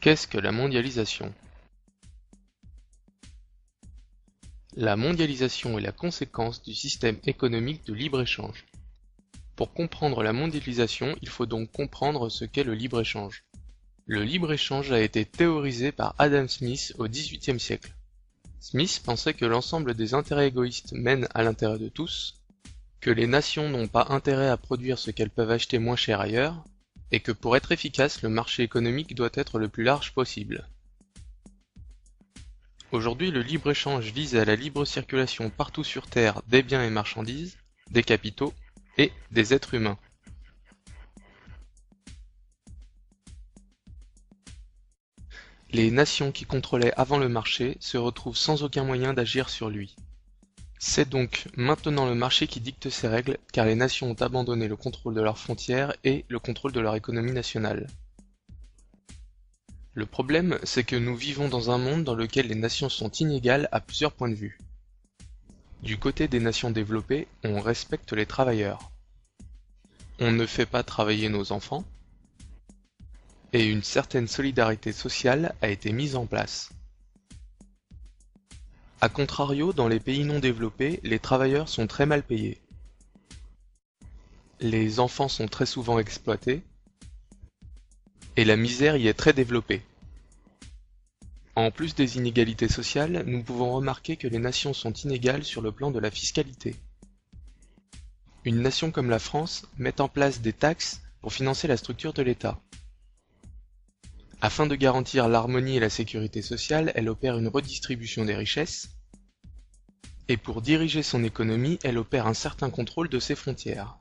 Qu'est-ce que la mondialisation? La mondialisation est la conséquence du système économique de libre-échange. Pour comprendre la mondialisation, il faut donc comprendre ce qu'est le libre-échange. Le libre-échange a été théorisé par Adam Smith au XVIIIe siècle. Smith pensait que l'ensemble des intérêts égoïstes mènent à l'intérêt de tous, que les nations n'ont pas intérêt à produire ce qu'elles peuvent acheter moins cher ailleurs, et que pour être efficace, le marché économique doit être le plus large possible. Aujourd'hui, le libre-échange vise à la libre circulation partout sur Terre des biens et marchandises, des capitaux et des êtres humains. Les nations qui contrôlaient avant le marché se retrouvent sans aucun moyen d'agir sur lui. C'est donc maintenant le marché qui dicte ses règles, car les nations ont abandonné le contrôle de leurs frontières et le contrôle de leur économie nationale. Le problème, c'est que nous vivons dans un monde dans lequel les nations sont inégales à plusieurs points de vue. Du côté des nations développées, on respecte les travailleurs. On ne fait pas travailler nos enfants. Et une certaine solidarité sociale a été mise en place. A contrario, dans les pays non développés, les travailleurs sont très mal payés. Les enfants sont très souvent exploités, et la misère y est très développée. En plus des inégalités sociales, nous pouvons remarquer que les nations sont inégales sur le plan de la fiscalité. Une nation comme la France met en place des taxes pour financer la structure de l'État. Afin de garantir l'harmonie et la sécurité sociale, elle opère une redistribution des richesses, et pour diriger son économie, elle opère un certain contrôle de ses frontières.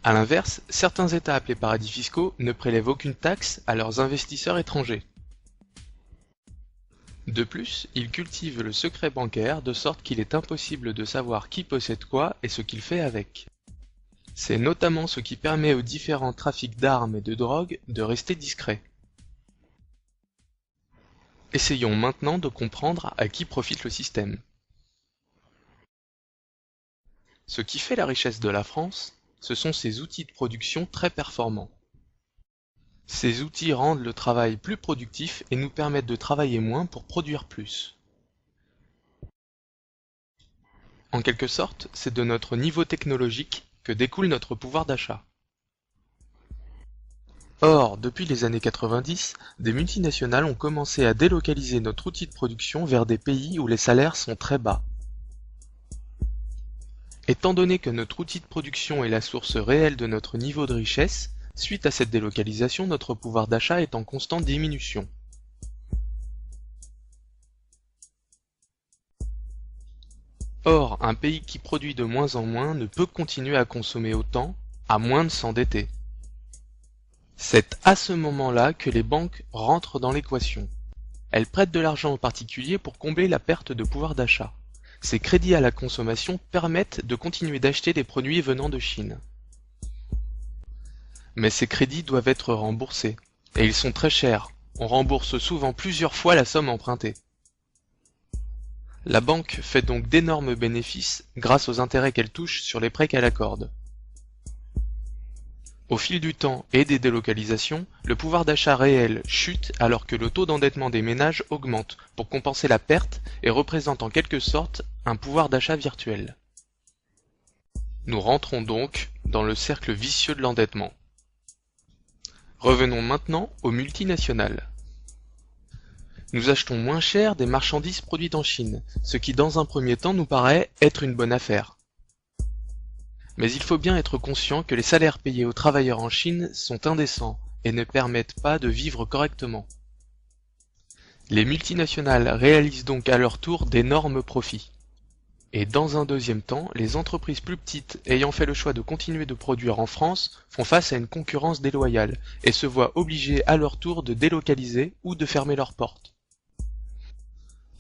A l'inverse, certains États appelés paradis fiscaux ne prélèvent aucune taxe à leurs investisseurs étrangers. De plus, ils cultivent le secret bancaire de sorte qu'il est impossible de savoir qui possède quoi et ce qu'il fait avec. C'est notamment ce qui permet aux différents trafics d'armes et de drogue de rester discrets. Essayons maintenant de comprendre à qui profite le système. Ce qui fait la richesse de la France, ce sont ses outils de production très performants. Ces outils rendent le travail plus productif et nous permettent de travailler moins pour produire plus. En quelque sorte, c'est de notre niveau technologique que découle notre pouvoir d'achat. Or, depuis les années 90, des multinationales ont commencé à délocaliser notre outil de production vers des pays où les salaires sont très bas. Étant donné que notre outil de production est la source réelle de notre niveau de richesse, suite à cette délocalisation, notre pouvoir d'achat est en constante diminution. Or, un pays qui produit de moins en moins ne peut continuer à consommer autant, à moins de s'endetter. C'est à ce moment-là que les banques rentrent dans l'équation. Elles prêtent de l'argent aux particuliers pour combler la perte de pouvoir d'achat. Ces crédits à la consommation permettent de continuer d'acheter des produits venant de Chine. Mais ces crédits doivent être remboursés, et ils sont très chers. On rembourse souvent plusieurs fois la somme empruntée. La banque fait donc d'énormes bénéfices grâce aux intérêts qu'elle touche sur les prêts qu'elle accorde. Au fil du temps et des délocalisations, le pouvoir d'achat réel chute alors que le taux d'endettement des ménages augmente pour compenser la perte et représente en quelque sorte un pouvoir d'achat virtuel. Nous rentrons donc dans le cercle vicieux de l'endettement. Revenons maintenant aux multinationales. Nous achetons moins cher des marchandises produites en Chine, ce qui dans un premier temps nous paraît être une bonne affaire. Mais il faut bien être conscient que les salaires payés aux travailleurs en Chine sont indécents et ne permettent pas de vivre correctement. Les multinationales réalisent donc à leur tour d'énormes profits. Et dans un deuxième temps, les entreprises plus petites ayant fait le choix de continuer de produire en France font face à une concurrence déloyale et se voient obligées à leur tour de délocaliser ou de fermer leurs portes.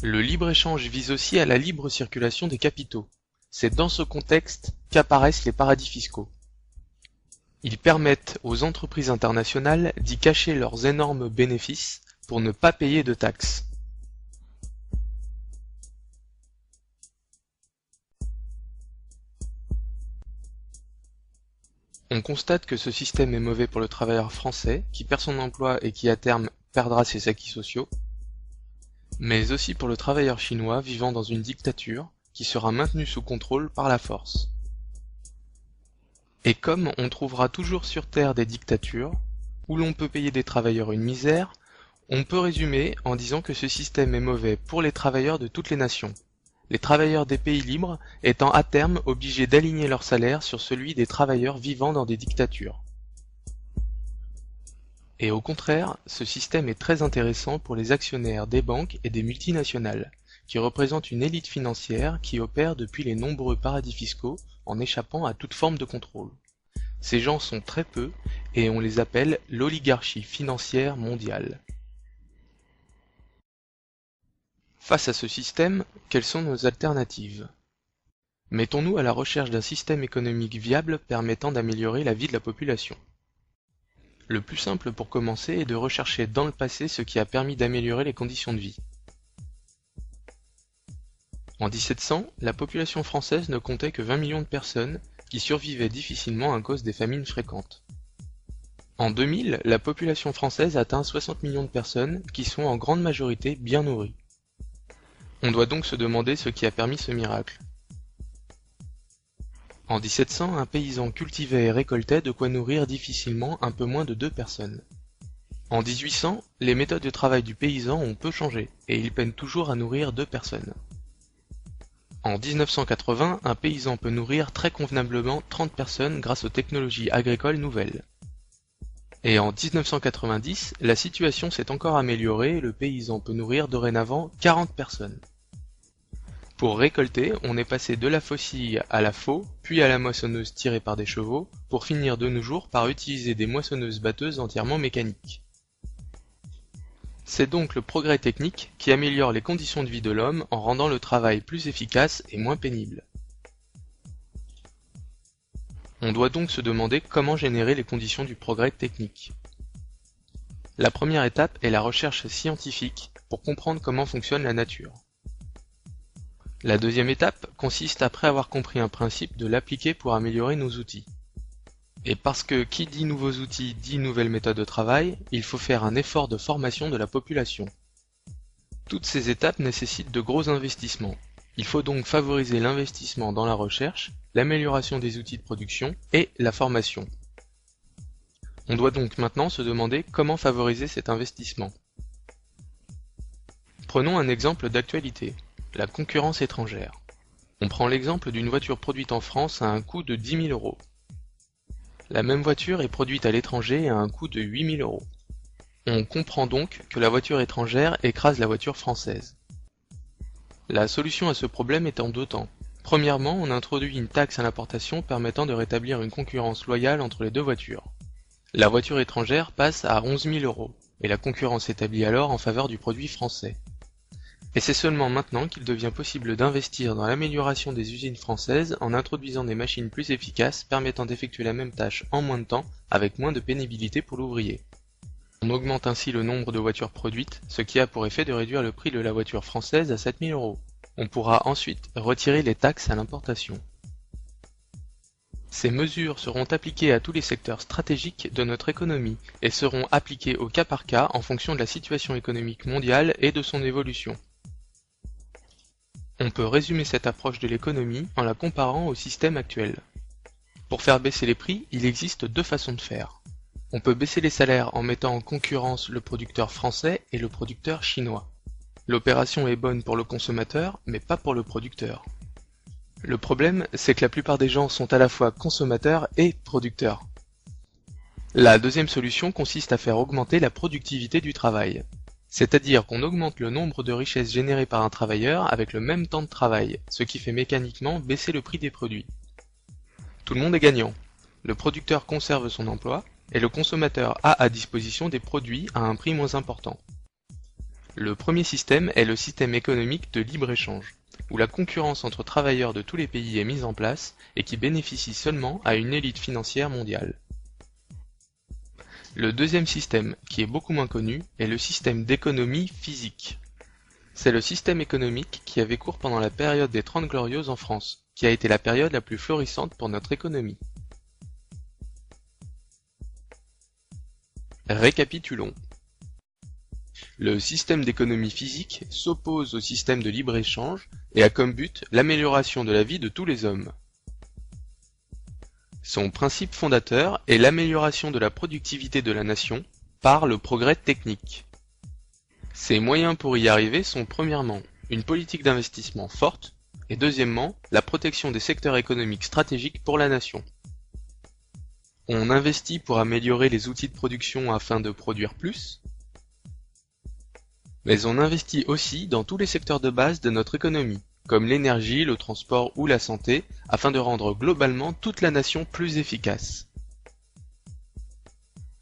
Le libre-échange vise aussi à la libre circulation des capitaux. C'est dans ce contexte qu'apparaissent les paradis fiscaux. Ils permettent aux entreprises internationales d'y cacher leurs énormes bénéfices pour ne pas payer de taxes. On constate que ce système est mauvais pour le travailleur français, qui perd son emploi et qui à terme perdra ses acquis sociaux, mais aussi pour le travailleur chinois vivant dans une dictature, qui sera maintenu sous contrôle par la force. Et comme on trouvera toujours sur Terre des dictatures, où l'on peut payer des travailleurs une misère, on peut résumer en disant que ce système est mauvais pour les travailleurs de toutes les nations, les travailleurs des pays libres étant à terme obligés d'aligner leur salaire sur celui des travailleurs vivant dans des dictatures. Et au contraire, ce système est très intéressant pour les actionnaires des banques et des multinationales, qui représentent une élite financière qui opère depuis les nombreux paradis fiscaux en échappant à toute forme de contrôle. Ces gens sont très peu et on les appelle l'oligarchie financière mondiale. Face à ce système, quelles sont nos alternatives? Mettons-nous à la recherche d'un système économique viable permettant d'améliorer la vie de la population. Le plus simple pour commencer est de rechercher dans le passé ce qui a permis d'améliorer les conditions de vie. En 1700, la population française ne comptait que 20 millions de personnes qui survivaient difficilement à cause des famines fréquentes. En 2000, la population française atteint 60 millions de personnes qui sont en grande majorité bien nourries. On doit donc se demander ce qui a permis ce miracle. En 1700, un paysan cultivait et récoltait de quoi nourrir difficilement un peu moins de 2 personnes. En 1800, les méthodes de travail du paysan ont peu changé, et il peine toujours à nourrir 2 personnes. En 1980, un paysan peut nourrir très convenablement 30 personnes grâce aux technologies agricoles nouvelles. Et en 1990, la situation s'est encore améliorée et le paysan peut nourrir dorénavant 40 personnes. Pour récolter, on est passé de la faucille à la faux, puis à la moissonneuse tirée par des chevaux, pour finir de nos jours par utiliser des moissonneuses-batteuses entièrement mécaniques. C'est donc le progrès technique qui améliore les conditions de vie de l'homme en rendant le travail plus efficace et moins pénible. On doit donc se demander comment générer les conditions du progrès technique. La première étape est la recherche scientifique pour comprendre comment fonctionne la nature. La deuxième étape consiste, après avoir compris un principe, de l'appliquer pour améliorer nos outils. Et parce que qui dit nouveaux outils dit nouvelles méthodes de travail, il faut faire un effort de formation de la population. Toutes ces étapes nécessitent de gros investissements. Il faut donc favoriser l'investissement dans la recherche, l'amélioration des outils de production et la formation. On doit donc maintenant se demander comment favoriser cet investissement. Prenons un exemple d'actualité. La concurrence étrangère. On prend l'exemple d'une voiture produite en France à un coût de 10 000 €. La même voiture est produite à l'étranger à un coût de 8 000 €. On comprend donc que la voiture étrangère écrase la voiture française. La solution à ce problème est en 2 temps. Premièrement, on introduit une taxe à l'importation permettant de rétablir une concurrence loyale entre les 2 voitures. La voiture étrangère passe à 11 000 € et la concurrence s'établit alors en faveur du produit français. Et c'est seulement maintenant qu'il devient possible d'investir dans l'amélioration des usines françaises en introduisant des machines plus efficaces permettant d'effectuer la même tâche en moins de temps avec moins de pénibilité pour l'ouvrier. On augmente ainsi le nombre de voitures produites, ce qui a pour effet de réduire le prix de la voiture française à 7 000 €. On pourra ensuite retirer les taxes à l'importation. Ces mesures seront appliquées à tous les secteurs stratégiques de notre économie et seront appliquées au cas par cas en fonction de la situation économique mondiale et de son évolution. On peut résumer cette approche de l'économie en la comparant au système actuel. Pour faire baisser les prix, il existe 2 façons de faire. On peut baisser les salaires en mettant en concurrence le producteur français et le producteur chinois. L'opération est bonne pour le consommateur, mais pas pour le producteur. Le problème, c'est que la plupart des gens sont à la fois consommateurs et producteurs. La deuxième solution consiste à faire augmenter la productivité du travail. C'est-à-dire qu'on augmente le nombre de richesses générées par un travailleur avec le même temps de travail, ce qui fait mécaniquement baisser le prix des produits. Tout le monde est gagnant. Le producteur conserve son emploi, et le consommateur a à disposition des produits à un prix moins important. Le premier système est le système économique de libre-échange, où la concurrence entre travailleurs de tous les pays est mise en place et qui bénéficie seulement à une élite financière mondiale. Le deuxième système, qui est beaucoup moins connu, est le système d'économie physique. C'est le système économique qui avait cours pendant la période des 30 Glorieuses en France, qui a été la période la plus florissante pour notre économie. Récapitulons. Le système d'économie physique s'oppose au système de libre-échange et a comme but l'amélioration de la vie de tous les hommes. Son principe fondateur est l'amélioration de la productivité de la nation par le progrès technique. Ses moyens pour y arriver sont premièrement une politique d'investissement forte et deuxièmement la protection des secteurs économiques stratégiques pour la nation. On investit pour améliorer les outils de production afin de produire plus, mais on investit aussi dans tous les secteurs de base de notre économie, comme l'énergie, le transport ou la santé, afin de rendre globalement toute la nation plus efficace.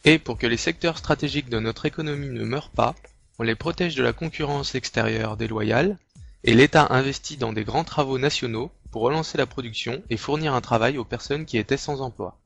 Et pour que les secteurs stratégiques de notre économie ne meurent pas, on les protège de la concurrence extérieure déloyale, et l'État investit dans des grands travaux nationaux pour relancer la production et fournir un travail aux personnes qui étaient sans emploi.